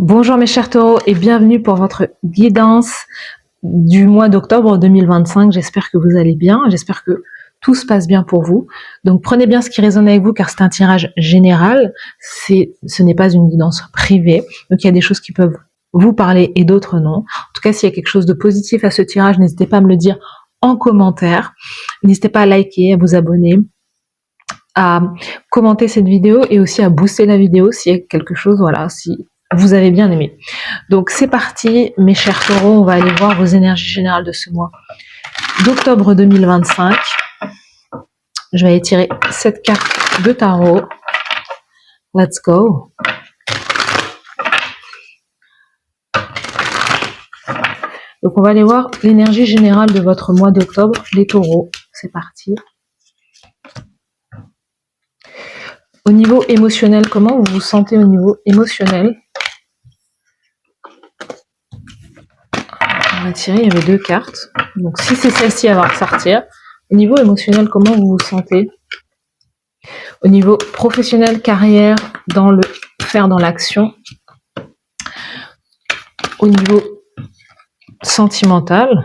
Bonjour mes chers taureaux et bienvenue pour votre guidance du mois d'octobre 2025. J'espère que vous allez bien, j'espère que tout se passe bien pour vous. Donc prenez bien ce qui résonne avec vous car c'est un tirage général, ce n'est pas une guidance privée. Donc il y a des choses qui peuvent vous parler et d'autres non. En tout cas, s'il y a quelque chose de positif à ce tirage, n'hésitez pas à me le dire en commentaire. N'hésitez pas à liker, à vous abonner, à commenter cette vidéo et aussi à booster la vidéo s'il y a quelque chose, voilà, si vous avez bien aimé. Donc c'est parti mes chers taureaux, on va aller voir vos énergies générales de ce mois d'octobre 2025. Je vais aller tirer cette carte de tarot. Let's go. Donc on va aller voir l'énergie générale de votre mois d'octobre, les taureaux. C'est parti. Au niveau émotionnel, comment vous vous sentez au niveau émotionnel? On va tirer, il y avait deux cartes. Donc si c'est celle-ci, elle va ressortir. Au niveau émotionnel, comment vous vous sentez? Au niveau professionnel, carrière, dans le faire dans l'action. Au niveau sentimental.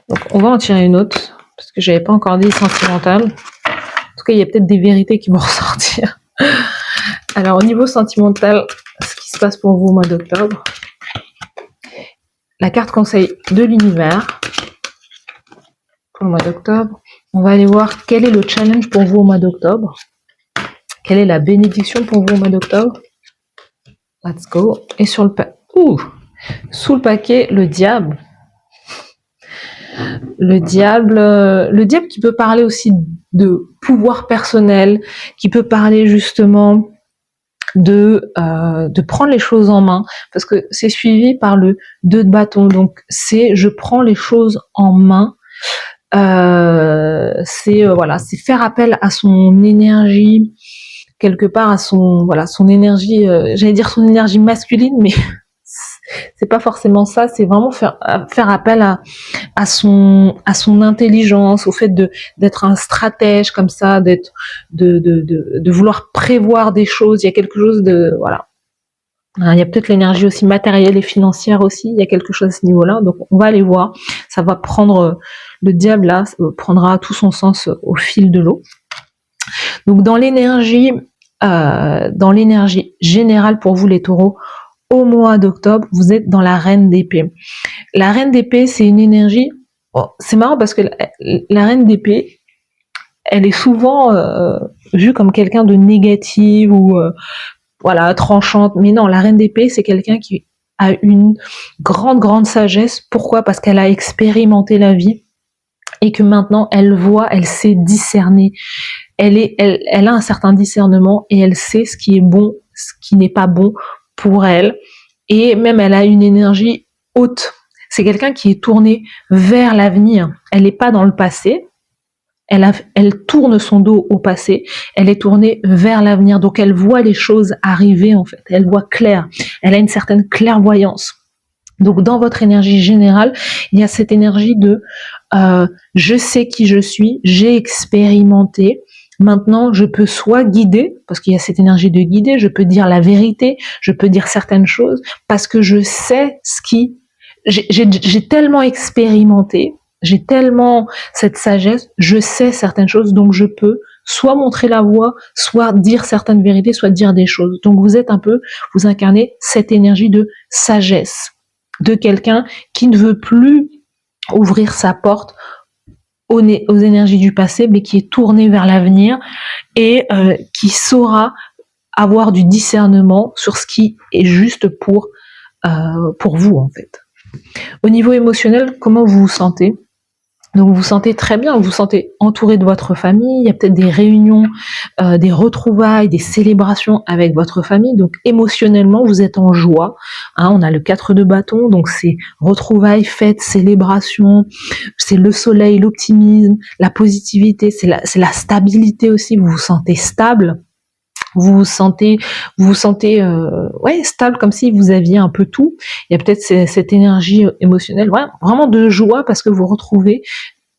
Donc on va en tirer une autre, parce que j'avais pas encore dit sentimental. En tout cas, il y a peut-être des vérités qui vont ressortir. Alors au niveau sentimental, ce qui se passe pour vous au mois d'octobre. La carte conseil de l'univers pour le mois d'octobre. On va aller voir quel est le challenge pour vous au mois d'octobre. Quelle est la bénédiction pour vous au mois d'octobre. Let's go. Et sur le sous le paquet, le diable. Le diable qui peut parler aussi de pouvoir personnel, qui peut parler justement de prendre les choses en main, parce que c'est suivi par le 2 de bâton, donc c'est je prends les choses en main, voilà, c'est faire appel à son énergie, quelque part à son énergie, j'allais dire son énergie masculine, mais c'est pas forcément ça, c'est vraiment faire appel à son intelligence, au fait d'être un stratège comme ça, de vouloir prévoir des choses. Il y a quelque chose de, voilà. Il y a peut-être l'énergie aussi matérielle et financière aussi, il y a quelque chose à ce niveau-là, donc on va aller voir. Ça va prendre, le diable là, ça prendra tout son sens au fil de l'eau. Donc dans l'énergie générale pour vous les taureaux, au mois d'octobre, vous êtes dans la reine d'épée. La reine d'épée, c'est une énergie, c'est marrant parce que la reine d'épée, elle est souvent vue comme quelqu'un de négatif ou voilà, tranchante, mais non, la reine d'épée, c'est quelqu'un qui a une grande sagesse. Pourquoi? Parce qu'elle a expérimenté la vie et que maintenant elle voit, elle sait discerner. Elle a un certain discernement et elle sait ce qui est bon, ce qui n'est pas bon pour elle, et même elle a une énergie haute. C'est quelqu'un qui est tourné vers l'avenir. Elle n'est pas dans le passé. Elle tourne son dos au passé. Elle est tournée vers l'avenir. Donc elle voit les choses arriver en fait. Elle voit clair. Elle a une certaine clairvoyance. Donc dans votre énergie générale, il y a cette énergie de je sais qui je suis, j'ai expérimenté. Maintenant, je peux soit guider, parce qu'il y a cette énergie de guider, je peux dire la vérité, je peux dire certaines choses, parce que je sais j'ai tellement expérimenté, j'ai tellement cette sagesse, je sais certaines choses, donc je peux soit montrer la voie, soit dire certaines vérités, soit dire des choses. Donc vous incarnez cette énergie de sagesse, de quelqu'un qui ne veut plus ouvrir sa porte aux énergies du passé, mais qui est tourné vers l'avenir et qui saura avoir du discernement sur ce qui est juste pour vous en fait. Au niveau émotionnel, comment vous vous sentez? Donc vous vous sentez très bien, vous vous sentez entouré de votre famille, il y a peut-être des réunions, des retrouvailles, des célébrations avec votre famille, donc émotionnellement vous êtes en joie, hein, on a le 4 de bâton, donc c'est retrouvailles, fêtes, célébrations, c'est le soleil, l'optimisme, la positivité, c'est la stabilité aussi, vous vous sentez stable, vous vous sentez stable, comme si vous aviez un peu tout. Il y a peut-être cette énergie émotionnelle, vraiment de joie, parce que vous retrouvez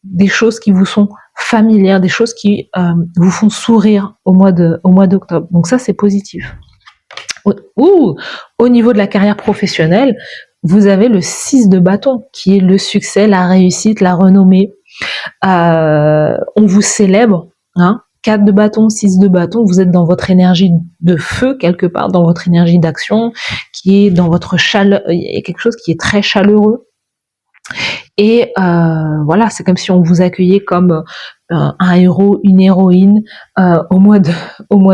des choses qui vous sont familières, des choses qui vous font sourire au mois d'octobre. Donc ça, c'est positif. Au niveau de la carrière professionnelle, vous avez le 6 de bâton, qui est le succès, la réussite, la renommée. On vous célèbre, hein. 4 de bâton, 6 de bâton, vous êtes dans votre énergie de feu quelque part, dans votre énergie d'action, qui est dans votre chaleur, il y a quelque chose qui est très chaleureux. Et voilà, c'est comme si on vous accueillait comme un héros, une héroïne au mois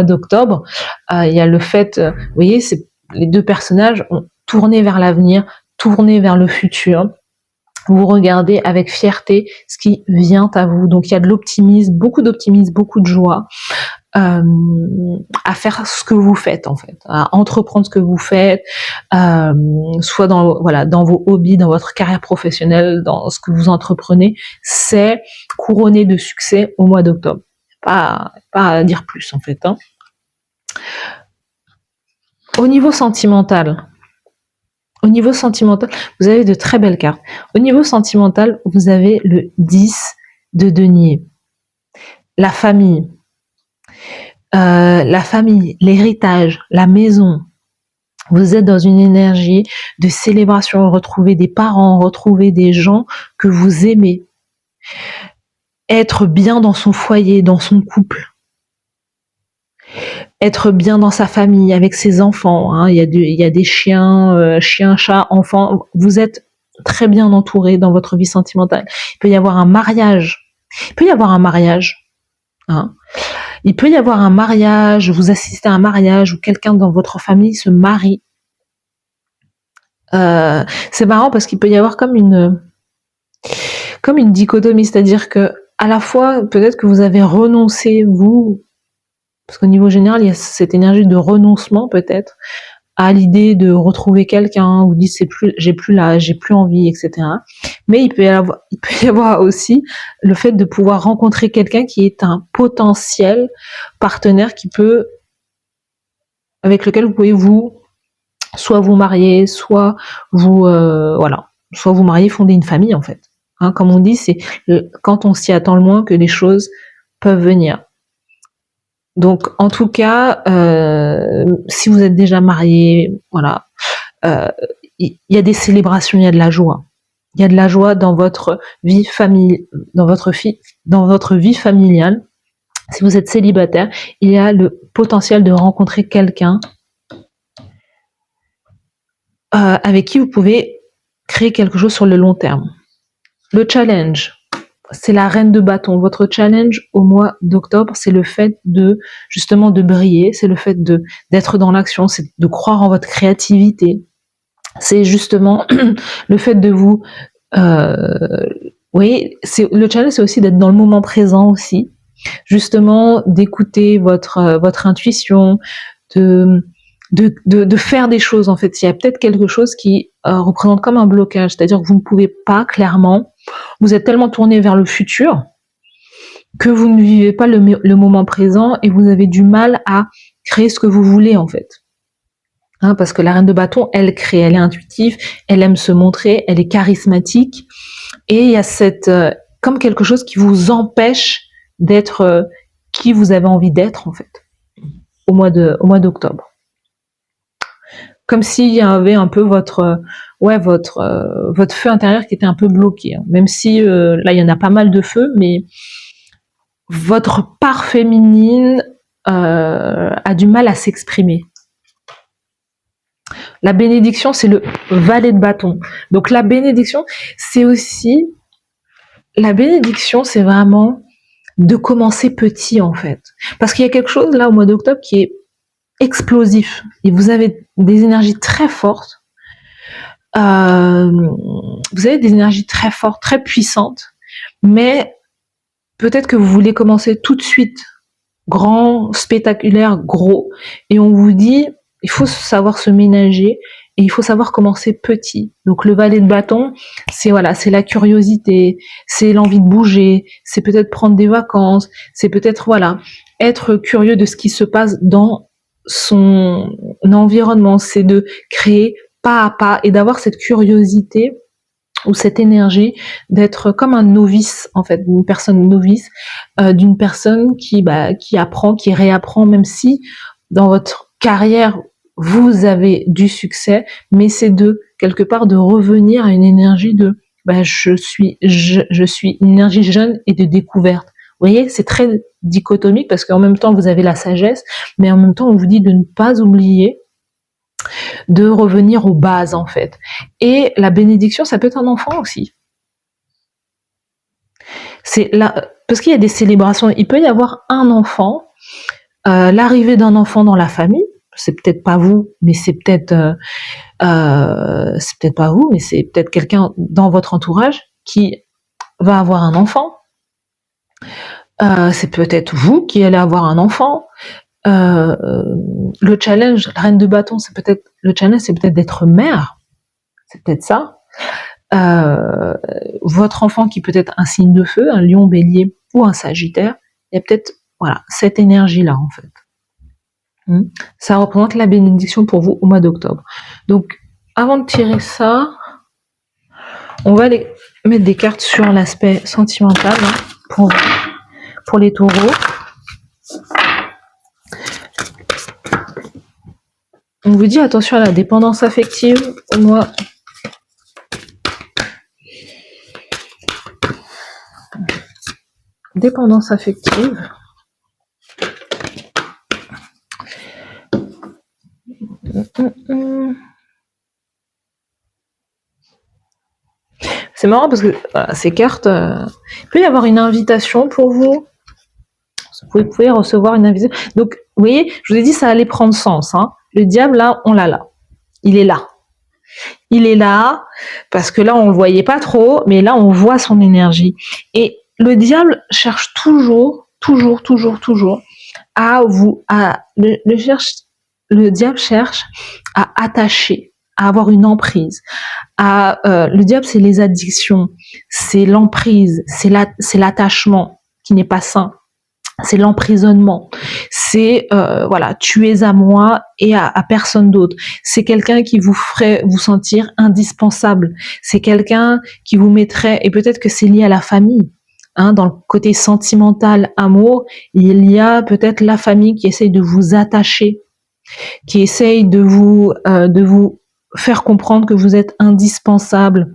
d'octobre. Il y a le fait, vous voyez, les deux personnages ont tourné vers l'avenir, tourné vers le futur. Vous regardez avec fierté ce qui vient à vous. Donc il y a de l'optimisme, beaucoup de joie à faire ce que vous faites en fait, à entreprendre ce que vous faites, soit dans vos hobbies, dans votre carrière professionnelle, dans ce que vous entreprenez, c'est couronné de succès au mois d'octobre. Pas à dire plus en fait. Hein. Au niveau sentimental, vous avez de très belles cartes. Au niveau sentimental, vous avez le 10 de denier. La famille, l'héritage, la maison. Vous êtes dans une énergie de célébration, retrouver des parents, retrouver des gens que vous aimez. Être bien dans son foyer, dans son couple. Être bien dans sa famille, avec ses enfants. Hein. Il y a des chiens, chats, enfants. Vous êtes très bien entouré dans votre vie sentimentale. Il peut y avoir un mariage. Hein. Il peut y avoir un mariage, vous assistez à un mariage où quelqu'un dans votre famille se marie. C'est marrant parce qu'il peut y avoir comme une dichotomie, c'est-à-dire que à la fois peut-être que vous avez renoncé, vous, parce qu'au niveau général il y a cette énergie de renoncement peut-être à l'idée de retrouver quelqu'un, vous dites j'ai plus envie, etc. Mais il peut y avoir aussi le fait de pouvoir rencontrer quelqu'un qui est un potentiel partenaire avec lequel vous pouvez soit vous marier, soit vous marier, fonder une famille en fait. Hein, comme on dit, c'est quand on s'y attend le moins que les choses peuvent venir. Donc, en tout cas, si vous êtes déjà marié, voilà, il y a des célébrations, il y a de la joie. Il y a de la joie dans votre vie dans votre vie familiale. Si vous êtes célibataire, il y a le potentiel de rencontrer quelqu'un avec qui vous pouvez créer quelque chose sur le long terme. Le challenge, c'est la reine de bâton. Votre challenge au mois d'octobre, c'est le fait de briller, c'est le fait d'être dans l'action, c'est de croire en votre créativité. C'est justement le fait de vous... le challenge, c'est aussi d'être dans le moment présent aussi. Justement, d'écouter votre intuition, de faire des choses en fait. Il y a peut-être quelque chose qui représente comme un blocage, c'est-à-dire que vous ne pouvez pas clairement, vous êtes tellement tourné vers le futur que vous ne vivez pas le moment présent et vous avez du mal à créer ce que vous voulez en fait. Hein, parce que la reine de bâton, elle crée, elle est intuitive, elle aime se montrer, elle est charismatique et il y a comme quelque chose qui vous empêche d'être qui vous avez envie d'être en fait au mois d'octobre. Comme s'il y avait un peu votre feu intérieur qui était un peu bloqué. Hein. Même si là il y en a pas mal de feux, mais votre part féminine a du mal à s'exprimer. La bénédiction, c'est le valet de bâton. Donc la bénédiction, c'est vraiment de commencer petit en fait. Parce qu'il y a quelque chose là au mois d'octobre qui est explosif. Et vous avez des énergies très fortes. Vous avez des énergies très fortes, très puissantes. Mais peut-être que vous voulez commencer tout de suite grand, spectaculaire, gros. Et on vous dit, il faut savoir se ménager et il faut savoir commencer petit. Donc le valet de bâton, c'est la curiosité, c'est l'envie de bouger, c'est peut-être prendre des vacances, c'est peut-être être curieux de ce qui se passe dans son environnement, c'est de créer pas à pas et d'avoir cette curiosité ou cette énergie d'être comme un novice en fait, une personne novice, d'une personne qui apprend, qui réapprend, même si dans votre carrière vous avez du succès, mais c'est de quelque part de revenir à une énergie de je suis une énergie jeune et de découverte. Vous voyez, c'est très dichotomique parce qu'en même temps vous avez la sagesse, mais en même temps on vous dit de ne pas oublier de revenir aux bases en fait. Et la bénédiction, ça peut être un enfant aussi. C'est là parce qu'il y a des célébrations. Il peut y avoir un enfant, l'arrivée d'un enfant dans la famille. C'est peut-être pas vous, mais c'est peut-être pas vous, mais c'est peut-être quelqu'un dans votre entourage qui va avoir un enfant. C'est peut-être vous qui allez avoir un enfant. Le challenge, la reine de bâton, c'est peut-être d'être mère. C'est peut-être ça. Votre enfant qui peut être un signe de feu, un lion, bélier ou un sagittaire, il y a peut-être cette énergie-là en fait. Ça représente la bénédiction pour vous au mois d'octobre. Donc, avant de tirer ça, on va aller mettre des cartes sur l'aspect sentimental pour les taureaux. On vous dit attention à la dépendance affective au mois. Dépendance affective. C'est marrant parce que ces cartes, il peut y avoir une invitation pour vous. Vous pouvez recevoir une invitation. Donc, vous voyez, je vous ai dit ça allait prendre sens. Le diable, là, on l'a là. Il est là. Il est là parce que là, on le voyait pas trop, mais là, on voit son énergie. Et le diable cherche toujours à vous, le diable cherche à attacher, à avoir une emprise. Le diable, c'est les addictions, c'est l'emprise, c'est l'attachement qui n'est pas sain. C'est l'emprisonnement, c'est tu es à moi et à personne d'autre. C'est quelqu'un qui vous ferait vous sentir indispensable. C'est quelqu'un qui vous mettrait, et peut-être que c'est lié à la famille. Dans le côté sentimental, amour, il y a peut-être la famille qui essaye de vous attacher, qui essaye de vous faire comprendre que vous êtes indispensable.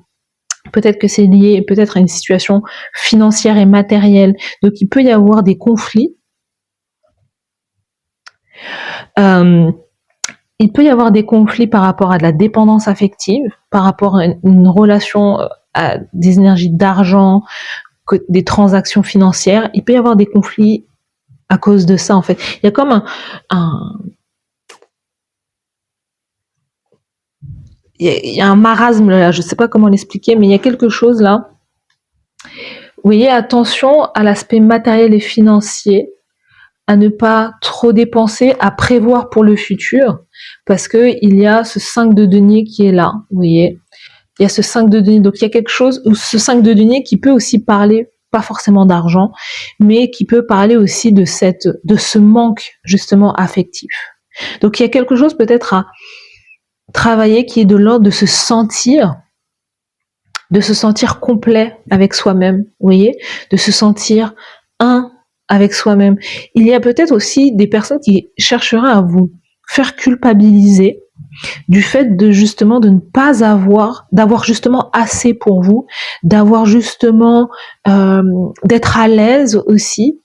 Peut-être que c'est lié peut-être à une situation financière et matérielle. Donc il peut y avoir des conflits. Il peut y avoir des conflits par rapport à de la dépendance affective, par rapport à une relation, à des énergies d'argent, des transactions financières. Il peut y avoir des conflits à cause de ça en fait. Il y a comme il y a un marasme là, je sais pas comment l'expliquer, mais il y a quelque chose là. Vous voyez, attention à l'aspect matériel et financier, à ne pas trop dépenser, à prévoir pour le futur, parce que il y a ce 5 de denier qui est là, vous voyez. Il y a ce 5 de denier, donc il y a quelque chose, ou ce 5 de denier qui peut aussi parler, pas forcément d'argent, mais qui peut parler aussi de ce manque justement affectif. Donc il y a quelque chose peut-être à travailler qui est de l'ordre de se sentir complet avec soi-même, vous voyez, de se sentir un avec soi-même. Il y a peut-être aussi des personnes qui chercheraient à vous faire culpabiliser du fait de justement de ne pas d'avoir justement assez pour vous, d'avoir justement d'être à l'aise aussi.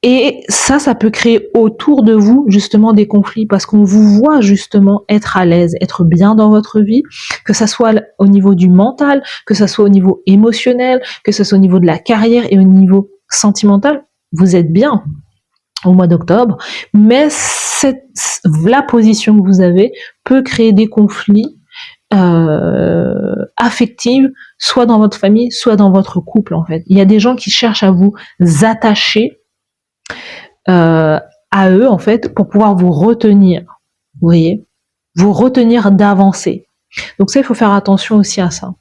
Et ça peut créer autour de vous justement des conflits parce qu'on vous voit justement être à l'aise, être bien dans votre vie, que ça soit au niveau du mental, que ça soit au niveau émotionnel, que ça soit au niveau de la carrière et au niveau sentimental. Vous êtes bien au mois d'octobre, mais la position que vous avez peut créer des conflits affectifs, soit dans votre famille, soit dans votre couple en fait. Il y a des gens qui cherchent à vous attacher à eux en fait pour pouvoir vous retenir, vous voyez, vous retenir d'avancer. Donc ça, il faut faire attention aussi à ça.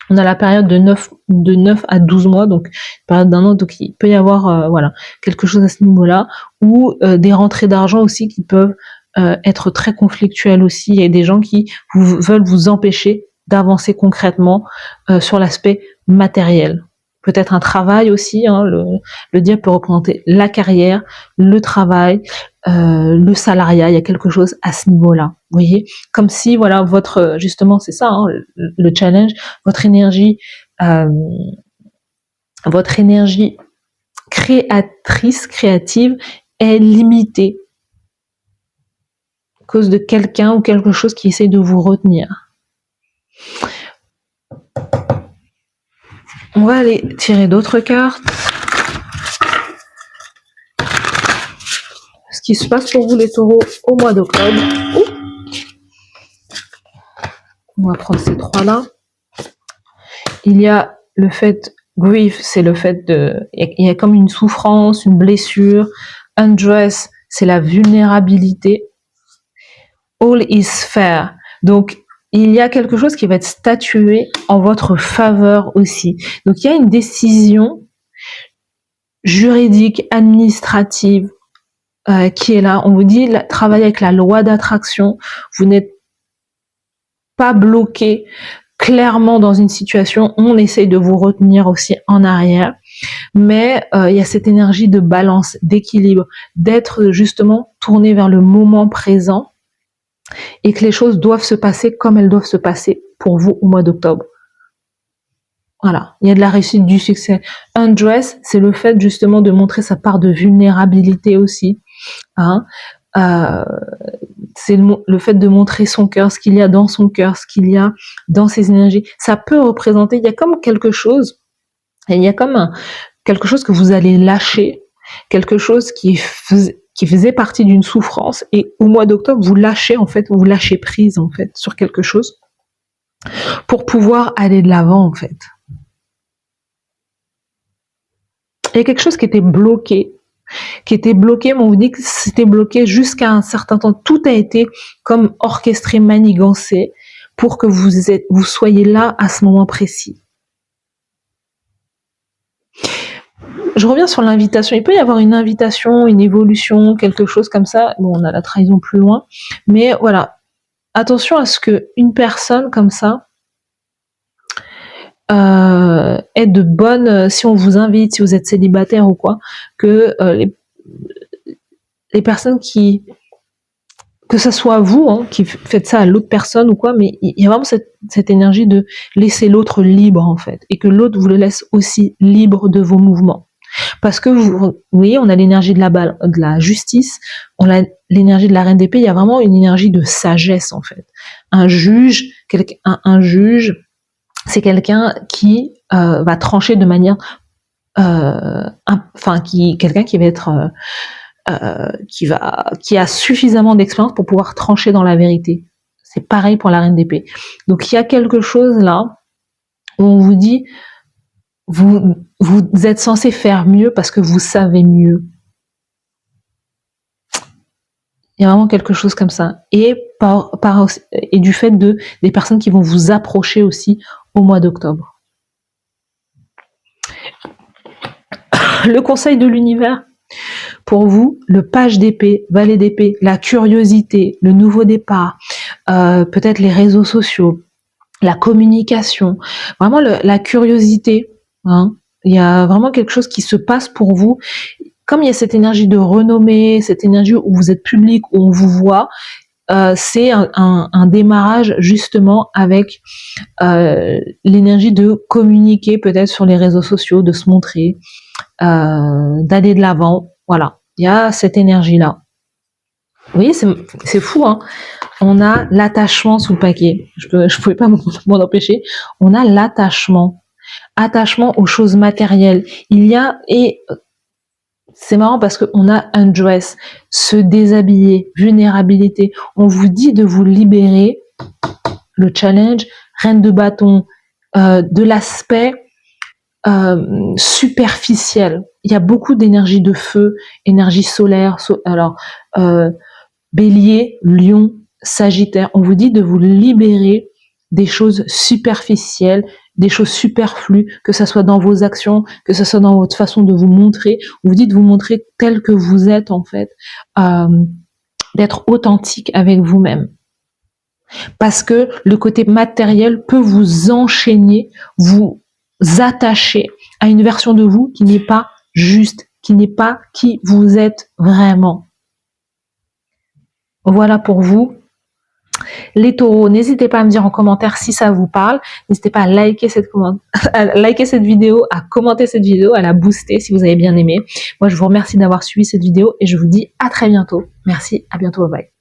On a la période de 9 à 12 mois, donc période d'un an, donc il peut y avoir quelque chose à ce niveau-là, ou des rentrées d'argent aussi qui peuvent être très conflictuelles aussi. Il y a des gens qui veulent vous empêcher d'avancer concrètement sur l'aspect matériel. Peut-être un travail aussi, le diable peut représenter la carrière, le travail, le salariat, il y a quelque chose à ce niveau-là. Vous voyez, comme si voilà justement c'est ça hein, le challenge, votre énergie créative est limitée à cause de quelqu'un ou quelque chose qui essaie de vous retenir. On va aller tirer d'autres cartes. Ce qui se passe pour vous les taureaux au mois d'octobre. On va prendre ces trois-là. Il y a le fait, grief, c'est le fait il y a comme une souffrance, une blessure. Undress, c'est la vulnérabilité. All is fair. Donc, il y a quelque chose qui va être statué en votre faveur aussi. Donc, il y a une décision juridique, administrative, qui est là. On vous dit, travaillez avec la loi d'attraction. Vous n'êtes pas bloqué clairement dans une situation. On essaye de vous retenir aussi en arrière. Mais il y a cette énergie de balance, d'équilibre, d'être justement tourné vers le moment présent et que les choses doivent se passer comme elles doivent se passer pour vous au mois d'octobre. Voilà, il y a de la réussite, du succès. Undress, c'est le fait justement de montrer sa part de vulnérabilité aussi. Hein. C'est le fait de montrer son cœur, ce qu'il y a dans son cœur, ce qu'il y a dans ses énergies. Ça peut représenter, il y a comme quelque chose, et il y a comme quelque chose que vous allez lâcher, quelque chose qui faisait partie d'une souffrance, et au mois d'octobre, vous lâchez prise en fait sur quelque chose pour pouvoir aller de l'avant en fait. Il y a quelque chose qui était bloqué, mais on vous dit que c'était bloqué jusqu'à un certain temps. Tout a été comme orchestré, manigancé pour que vous soyez là à ce moment précis. Je reviens sur l'invitation. Il peut y avoir une invitation, une évolution, quelque chose comme ça. Bon, on a la trahison plus loin. Mais voilà. Attention à ce qu'une personne comme ça ait de bonnes... si on vous invite, si vous êtes célibataire ou quoi, que les personnes que ça soit vous hein, qui faites ça à l'autre personne ou quoi, mais il y a vraiment cette énergie de laisser l'autre libre en fait. Et que l'autre vous le laisse aussi libre de vos mouvements. Parce que vous voyez, on a l'énergie de la justice, on a l'énergie de la reine d'épée, il y a vraiment une énergie de sagesse en fait. Un juge, c'est quelqu'un qui va trancher de manière, quelqu'un qui va être, qui a suffisamment d'expérience pour pouvoir trancher dans la vérité. C'est pareil pour la reine d'épée. Donc il y a quelque chose là où on vous dit vous êtes censé faire mieux parce que vous savez mieux. Il y a vraiment quelque chose comme ça. Et et du fait des personnes qui vont vous approcher aussi au mois d'octobre. Le conseil de l'univers, pour vous, le page d'épée, valet d'épée, la curiosité, le nouveau départ, peut-être les réseaux sociaux, la communication, vraiment la curiosité, hein. Il y a vraiment quelque chose qui se passe pour vous. Comme il y a cette énergie de renommée, cette énergie où vous êtes public, où on vous voit, c'est un démarrage justement avec l'énergie de communiquer peut-être sur les réseaux sociaux, de se montrer, d'aller de l'avant. Voilà, il y a cette énergie-là. Vous voyez, c'est fou, hein. On a l'attachement sous le paquet. Je pouvais pas m'en empêcher. On a l'attachement aux choses matérielles. C'est marrant parce qu'on a undress, se déshabiller, vulnérabilité. On vous dit de vous libérer, le challenge, reine de bâton, de l'aspect superficiel. Il y a beaucoup d'énergie de feu, énergie solaire. Bélier, Lion, Sagittaire. On vous dit de vous libérer des choses superficielles, des choses superflues, que ça soit dans vos actions, que ça soit dans votre façon de vous montrer. On vous dit de vous montrer tel que vous êtes en fait, d'être authentique avec vous-même. Parce que le côté matériel peut vous enchaîner, vous attacher à une version de vous qui n'est pas juste, qui n'est pas qui vous êtes vraiment. Voilà pour vous. Les taureaux, n'hésitez pas à me dire en commentaire si ça vous parle. N'hésitez pas à liker cette vidéo, à commenter cette vidéo, à la booster si vous avez bien aimé. Moi, je vous remercie d'avoir suivi cette vidéo et je vous dis à très bientôt. Merci, à bientôt, bye.